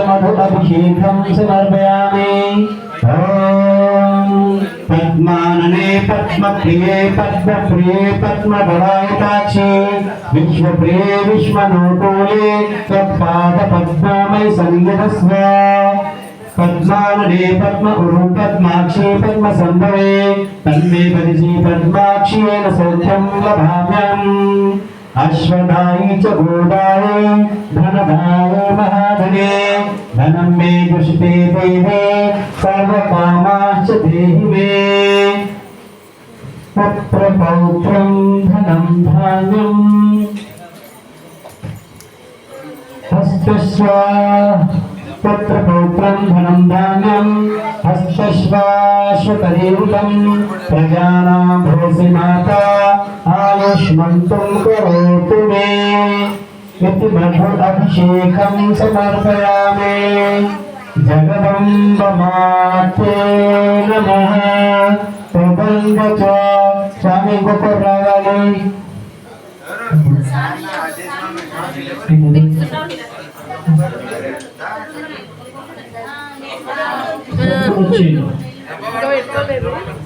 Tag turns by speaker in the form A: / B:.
A: मधुअभिषेकं समर्पयामि। पद्मानने पद्मप्रिये पद्मप्रिये पद्मधरायताक्षी विश्वप्रिये विश्वनोटोले त्वत्पादपद्ममयि सन्निधस्व। पद्मानने पद्म उरु पद्माक्षी पद्मसम्भवे तन्मे परिचि पद्माक्षीयेन सौख्यं लभाम्यहम्। अश्वदायी च गोदाय धनदाय महाधने धनं मे दुष्टे देवे सर्वकामाश्च देहि मे। पुत्रपौत्रं धनं धान्यं हस्तस्व पुत्रपौत्रं धनं धान्यं हस्तश्वाश्वतदेवतं प्रजानां भोसि माता आयुष्मन्तं करोतु मे। इति मधुअभिषेकं समर्पयामि। जगदम्बमाते नमः। प्रबन्ध च स्वामी गोपरागाली
B: Go ahead.